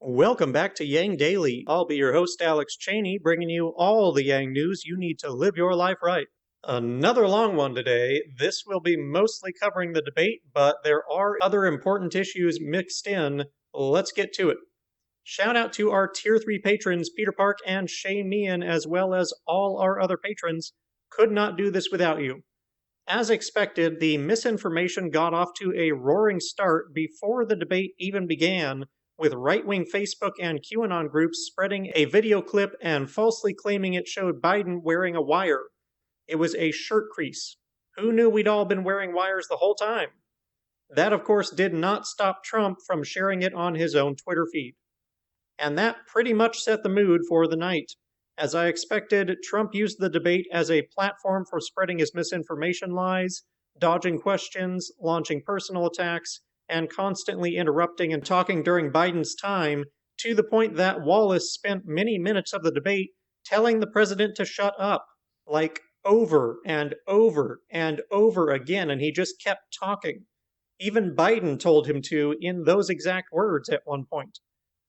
Welcome back to Yang Daily. I'll be your host, Alex Cheney, bringing you all the Yang news you need to live your life right. Another long one today. This will be mostly covering the debate, but there are other important issues mixed in. Let's get to it. Shout out to our Tier 3 patrons, Peter Park and Shay Meehan, as well as all our other patrons. Could not do this without you. As expected, the misinformation got off to a roaring start before the debate even began, with right-wing Facebook and QAnon groups spreading a video clip and falsely claiming it showed Biden wearing a wire. It was a shirt crease. Who knew we'd all been wearing wires the whole time? That, of course, did not stop Trump from sharing it on his own Twitter feed. And that pretty much set the mood for the night. As I expected, Trump used the debate as a platform for spreading his misinformation lies, dodging questions, launching personal attacks, and constantly interrupting and talking during Biden's time, to the point that Wallace spent many minutes of the debate telling the president to shut up, like over and over and over again, and he just kept talking. Even Biden told him to in those exact words at one point.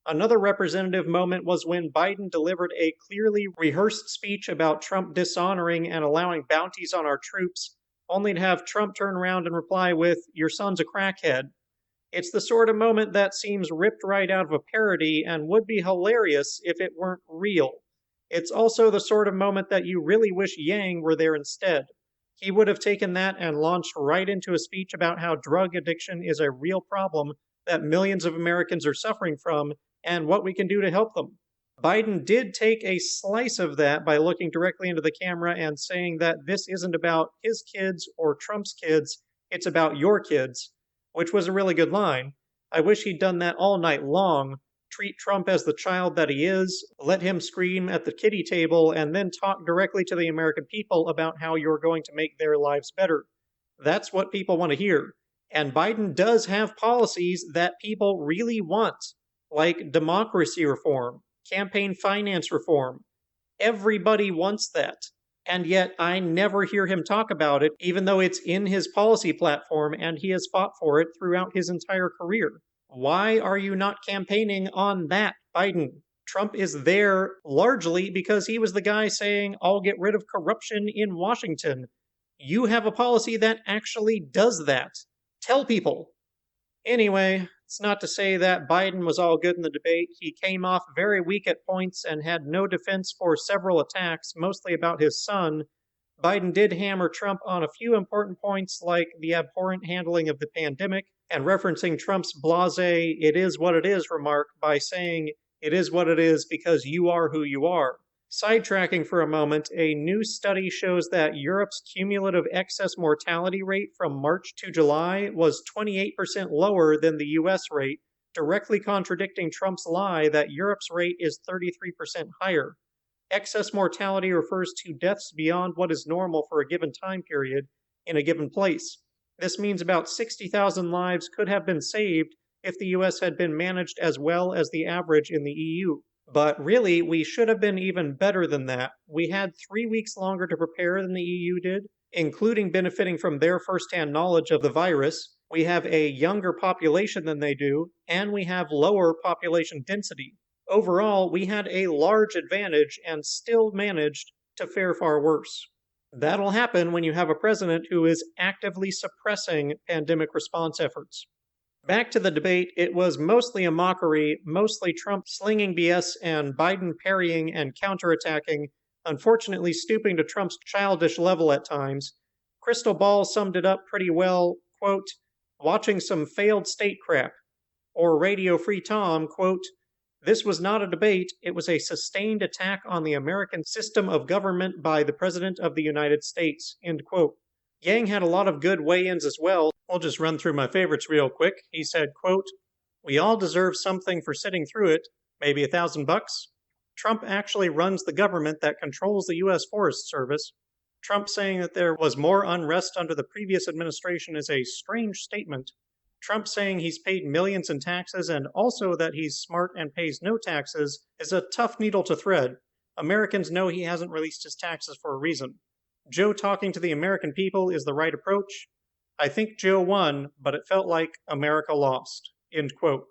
Another representative moment was when Biden delivered a clearly rehearsed speech about Trump dishonoring and allowing bounties on our troops, only to have Trump turn around and reply with, "Your son's a crackhead." It's the sort of moment that seems ripped right out of a parody and would be hilarious if it weren't real. It's also the sort of moment that you really wish Yang were there instead. He would have taken that and launched right into a speech about how drug addiction is a real problem that millions of Americans are suffering from, and what we can do to help them. Biden did take a slice of that by looking directly into the camera and saying that this isn't about his kids or Trump's kids, it's about your kids, which was a really good line. I wish he'd done that all night long, treat Trump as the child that he is, let him scream at the kiddie table, and then talk directly to the American people about how you're going to make their lives better. That's what people want to hear. And Biden does have policies that people really want, like democracy reform, campaign finance reform. Everybody wants that. And yet I never hear him talk about it, even though it's in his policy platform and he has fought for it throughout his entire career. Why are you not campaigning on that, Biden? Trump is there largely because he was the guy saying, "I'll get rid of corruption in Washington." You have a policy that actually does that. Tell people. Anyway, it's not to say that Biden was all good in the debate. He came off very weak at points and had no defense for several attacks, mostly about his son. Biden did hammer Trump on a few important points, like the abhorrent handling of the pandemic, and referencing Trump's blasé "it is what it is" remark by saying, "It is what it is because you are who you are." Sidetracking for a moment, a new study shows that Europe's cumulative excess mortality rate from March to July was 28% lower than the US rate, directly contradicting Trump's lie that Europe's rate is 33% higher. Excess mortality refers to deaths beyond what is normal for a given time period in a given place. This means about 60,000 lives could have been saved if the US had been managed as well as the average in the EU. But really, we should have been even better than that. We had 3 weeks longer to prepare than the EU did, including benefiting from their firsthand knowledge of the virus. We have a younger population than they do, and we have lower population density. Overall, we had a large advantage and still managed to fare far worse. That'll happen when you have a president who is actively suppressing pandemic response efforts. Back to the debate, it was mostly a mockery, mostly Trump slinging BS and Biden parrying and counterattacking, unfortunately stooping to Trump's childish level at times. Crystal Ball summed it up pretty well, quote, "watching some failed state crap." Or Radio Free Tom, quote, "This was not a debate, it was a sustained attack on the American system of government by the President of the United States," end quote. Yang had a lot of good weigh-ins as well. I'll just run through my favorites real quick. He said, quote, "We all deserve something for sitting through it, maybe $1,000. Trump actually runs the government that controls the U.S. Forest Service. Trump saying that there was more unrest under the previous administration is a strange statement. Trump saying he's paid millions in taxes and also that he's smart and pays no taxes is a tough needle to thread. Americans know he hasn't released his taxes for a reason. Joe talking to the American people is the right approach. I think Joe won, but it felt like America lost," end quote.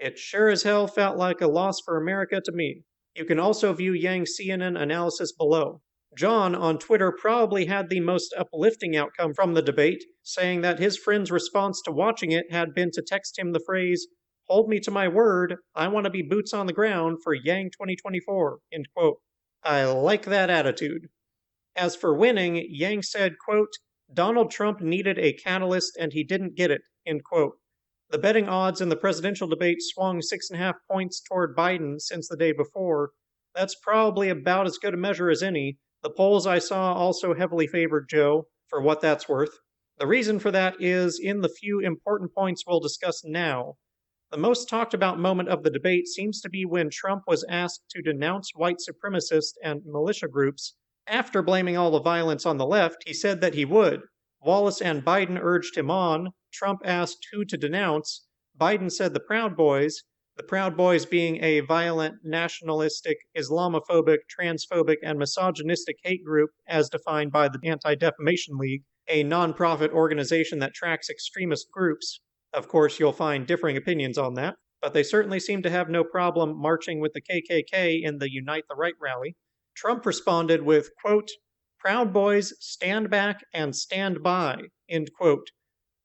It sure as hell felt like a loss for America to me. You can also view Yang's CNN analysis below. John on Twitter probably had the most uplifting outcome from the debate, saying that his friend's response to watching it had been to text him the phrase, "Hold me to my word, I want to be boots on the ground for Yang 2024, end quote. I like that attitude. As for winning, Yang said, quote, Donald Trump needed a catalyst and he didn't get it, end quote. The betting odds in the presidential debate swung 6.5 points toward Biden since the day before. That's probably about as good a measure as any. The polls I saw also heavily favored Joe, for what that's worth. The reason for that is in the few important points we'll discuss now. The most talked about moment of the debate seems to be when Trump was asked to denounce white supremacist and militia groups. After blaming all the violence on the left, he said that he would. Wallace and Biden urged him on. Trump asked who to denounce. Biden said the Proud Boys being a violent, nationalistic, Islamophobic, transphobic, and misogynistic hate group as defined by the Anti-Defamation League, a nonprofit organization that tracks extremist groups. Of course, you'll find differing opinions on that, but they certainly seem to have no problem marching with the KKK in the Unite the Right rally. Trump responded with, quote, Proud Boys, stand back and stand by, end quote.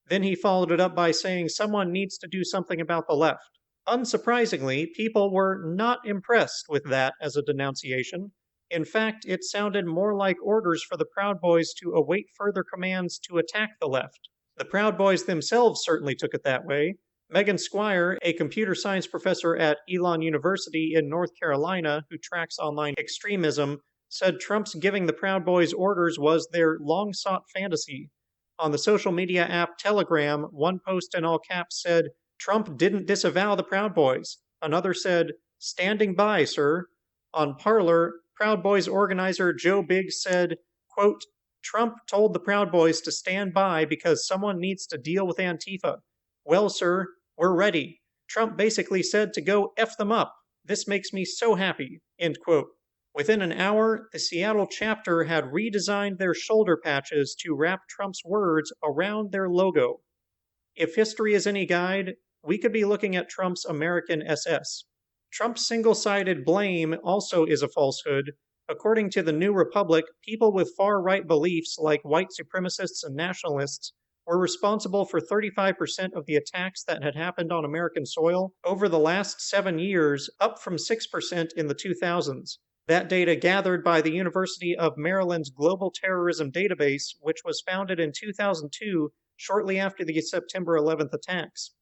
Then he followed it up by saying someone needs to do something about the left. Unsurprisingly, people were not impressed with that as a denunciation. In fact, it sounded more like orders for the Proud Boys to await further commands to attack the left. The Proud Boys themselves certainly took it that way. Megan Squire, a computer science professor at Elon University in North Carolina who tracks online extremism, said Trump's giving the Proud Boys orders was their long-sought fantasy. On the social media app Telegram, one post in all caps said, Trump didn't disavow the Proud Boys. Another said, standing by, sir. On Parler, Proud Boys organizer Joe Biggs said, quote, Trump told the Proud Boys to stand by because someone needs to deal with Antifa. Well, sir, we're ready. Trump basically said to go F them up. This makes me so happy, end quote. Within an hour, the Seattle chapter had redesigned their shoulder patches to wrap Trump's words around their logo. If history is any guide, we could be looking at Trump's American SS. Trump's single-sided blame also is a falsehood. According to the New Republic, people with far-right beliefs like white supremacists and nationalists were responsible for 35% of the attacks that had happened on American soil over the last 7 years, up from 6% in the 2000s. That data gathered by the University of Maryland's Global Terrorism Database, which was founded in 2002, shortly after the September 11th attacks.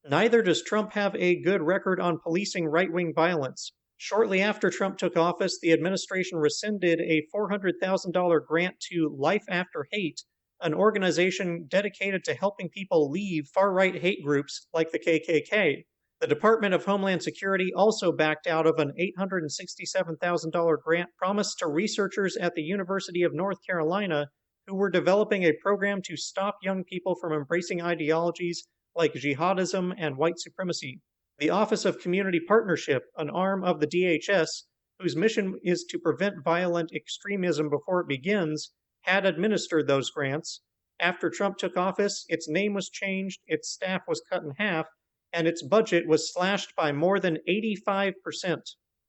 Neither does Trump have a good record on policing right-wing violence. Shortly after Trump took office, the administration rescinded a $400,000 grant to Life After Hate, an organization dedicated to helping people leave far-right hate groups like the KKK. The Department of Homeland Security also backed out of an $867,000 grant promised to researchers at the University of North Carolina who were developing a program to stop young people from embracing ideologies like jihadism and white supremacy. The Office of Community Partnership, an arm of the DHS, whose mission is to prevent violent extremism before it begins, had administered those grants. After Trump took office, its name was changed, its staff was cut in half, and its budget was slashed by more than 85%.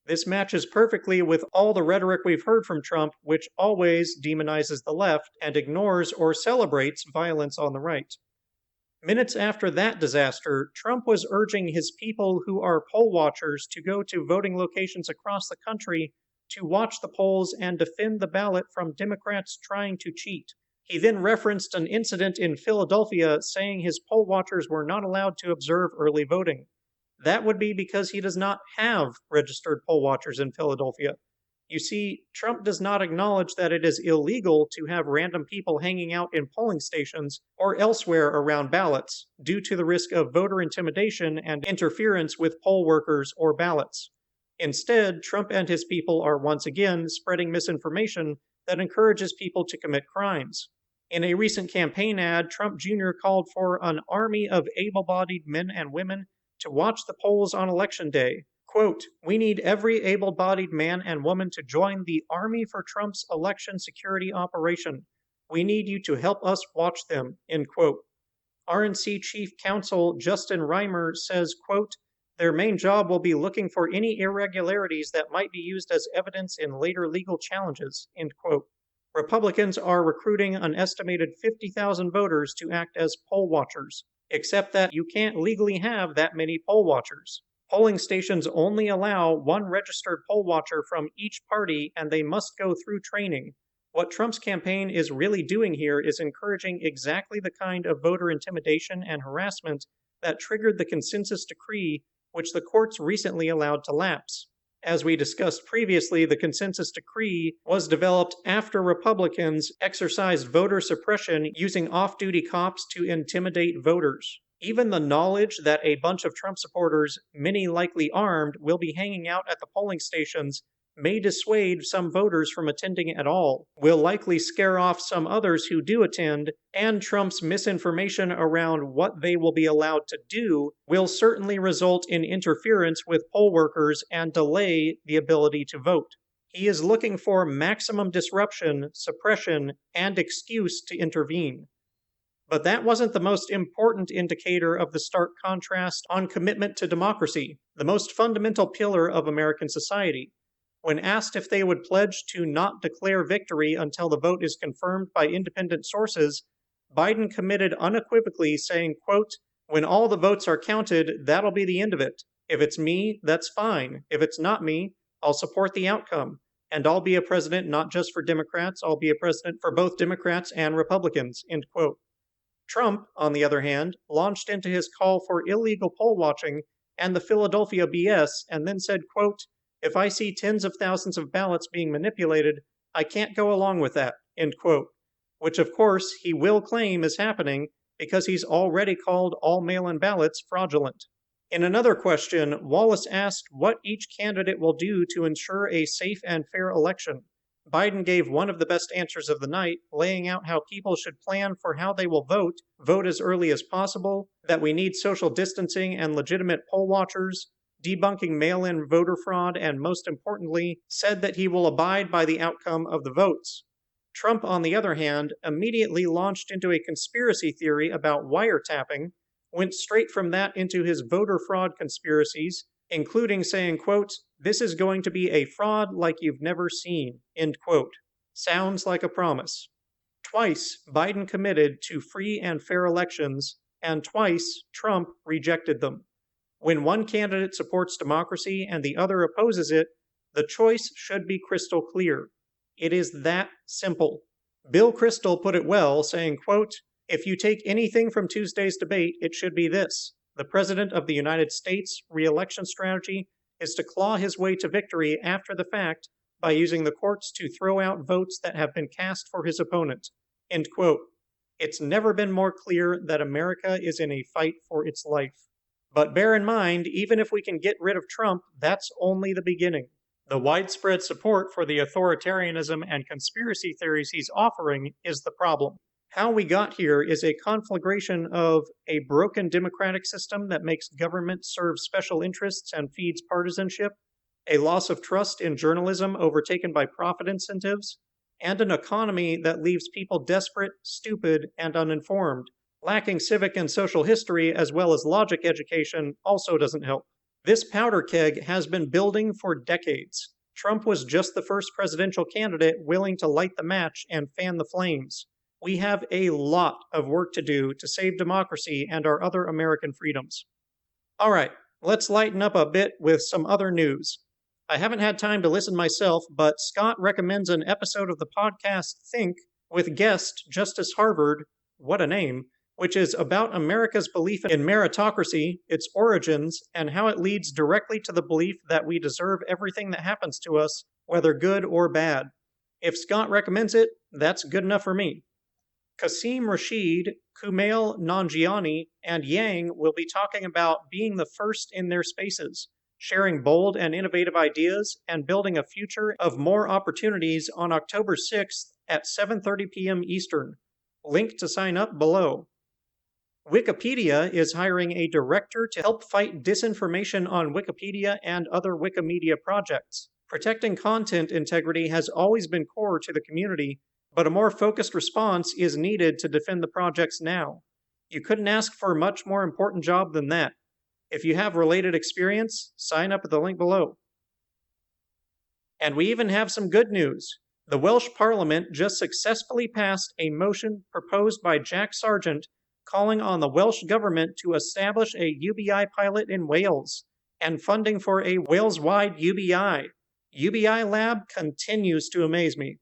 This matches perfectly with all the rhetoric we've heard from Trump, which always demonizes the left and ignores or celebrates violence on the right. Minutes after that disaster, Trump was urging his people who are poll watchers to go to voting locations across the country to watch the polls and defend the ballot from Democrats trying to cheat. He then referenced an incident in Philadelphia saying his poll watchers were not allowed to observe early voting. That would be because he does not have registered poll watchers in Philadelphia. You see, Trump does not acknowledge that it is illegal to have random people hanging out in polling stations or elsewhere around ballots due to the risk of voter intimidation and interference with poll workers or ballots. Instead, Trump and his people are once again spreading misinformation that encourages people to commit crimes. In a recent campaign ad, Trump Jr. called for an army of able-bodied men and women to watch the polls on Election Day. Quote, we need every able-bodied man and woman to join the Army for Trump's election security operation. We need you to help us watch them, end quote. RNC Chief Counsel Justin Reimer says, quote, Their main job will be looking for any irregularities that might be used as evidence in later legal challenges, end quote. Republicans are recruiting an estimated 50,000 voters to act as poll watchers, except that you can't legally have that many poll watchers. Polling stations only allow one registered poll watcher from each party, and they must go through training. What Trump's campaign is really doing here is encouraging exactly the kind of voter intimidation and harassment that triggered the consensus decree, which the courts recently allowed to lapse. As we discussed previously, the consensus decree was developed after Republicans exercised voter suppression using off-duty cops to intimidate voters. Even the knowledge that a bunch of Trump supporters, many likely armed, will be hanging out at the polling stations may dissuade some voters from attending at all, will likely scare off some others who do attend, and Trump's misinformation around what they will be allowed to do will certainly result in interference with poll workers and delay the ability to vote. He is looking for maximum disruption, suppression, and excuse to intervene. But that wasn't the most important indicator of the stark contrast on commitment to democracy, the most fundamental pillar of American society. When asked if they would pledge to not declare victory until the vote is confirmed by independent sources, Biden committed unequivocally, saying, quote, "When all the votes are counted, that'll be the end of it. If it's me, that's fine. If it's not me, I'll support the outcome. And I'll be a president not just for Democrats, I'll be a president for both Democrats and Republicans," end quote. Trump, on the other hand, launched into his call for illegal poll watching and the Philadelphia BS, and then said, quote, "If I see tens of thousands of ballots being manipulated, I can't go along with that," end quote. Which, of course, he will claim is happening because he's already called all mail-in ballots fraudulent. In another question, Wallace asked what each candidate will do to ensure a safe and fair election. Biden gave one of the best answers of the night, laying out how people should plan for how they will vote as early as possible, that we need social distancing and legitimate poll watchers, debunking mail-in voter fraud, and most importantly, said that he will abide by the outcome of the votes. Trump, on the other hand, immediately launched into a conspiracy theory about wiretapping, went straight from that into his voter fraud conspiracies, including saying, quote, "This is going to be a fraud like you've never seen," end quote. Sounds like a promise. Twice, Biden committed to free and fair elections, and twice, Trump rejected them. When one candidate supports democracy and the other opposes it, the choice should be crystal clear. It is that simple. Bill Kristol put it well, saying, quote, "If you take anything from Tuesday's debate, it should be this. The President of the United States' re-election strategy is to claw his way to victory after the fact by using the courts to throw out votes that have been cast for his opponent." End quote. It's never been more clear that America is in a fight for its life. But bear in mind, even if we can get rid of Trump, that's only the beginning. The widespread support for the authoritarianism and conspiracy theories he's offering is the problem. How we got here is a conflagration of a broken democratic system that makes government serve special interests and feeds partisanship, a loss of trust in journalism overtaken by profit incentives, and an economy that leaves people desperate, stupid, and uninformed. Lacking civic and social history as well as logic education also doesn't help. This powder keg has been building for decades. Trump was just the first presidential candidate willing to light the match and fan the flames. We have a lot of work to do to save democracy and our other American freedoms. All right, let's lighten up a bit with some other news. I haven't had time to listen myself, but Scott recommends an episode of the podcast Think with guest Justice Harvard, what a name, which is about America's belief in meritocracy, its origins, and how it leads directly to the belief that we deserve everything that happens to us, whether good or bad. If Scott recommends it, that's good enough for me. Qasim Rashid, Kumail Nanjiani, and Yang will be talking about being the first in their spaces, sharing bold and innovative ideas, and building a future of more opportunities on October 6th at 7:30 p.m. Eastern. Link to sign up below. Wikipedia is hiring a director to help fight disinformation on Wikipedia and other Wikimedia projects. Protecting content integrity has always been core to the community, but a more focused response is needed to defend the projects now. You couldn't ask for a much more important job than that. If you have related experience, sign up at the link below. And we even have some good news. The Welsh Parliament just successfully passed a motion proposed by Jack Sargent calling on the Welsh government to establish a UBI pilot in Wales and funding for a Wales-wide UBI. UBI Lab continues to amaze me.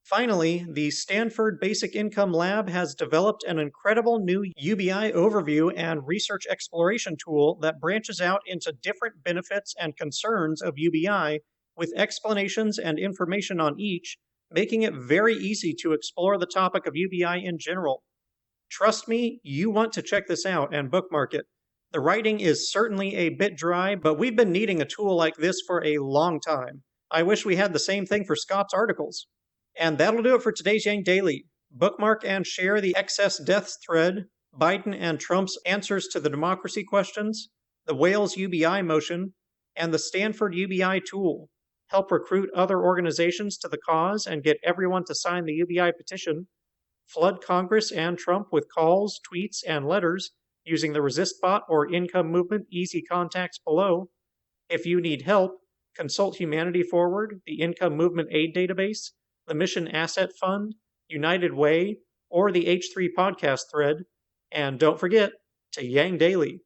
Finally, the Stanford Basic Income Lab has developed an incredible new UBI overview and research exploration tool that branches out into different benefits and concerns of UBI with explanations and information on each, making it very easy to explore the topic of UBI in general. Trust me, you want to check this out and bookmark it. The writing is certainly a bit dry, but we've been needing a tool like this for a long time. I wish we had the same thing for Scott's articles. And that'll do it for today's Yang Daily. Bookmark and share the excess deaths thread, Biden and Trump's answers to the democracy questions, the Wales UBI motion, and the Stanford UBI tool. Help recruit other organizations to the cause and get everyone to sign the UBI petition. Flood Congress and Trump with calls, tweets, and letters using the Resist Bot or Income Movement easy contacts below. If you need help, consult Humanity Forward, the Income Movement Aid Database, the Mission Asset Fund, United Way, or the H3 podcast thread. And don't forget to Yang Daily.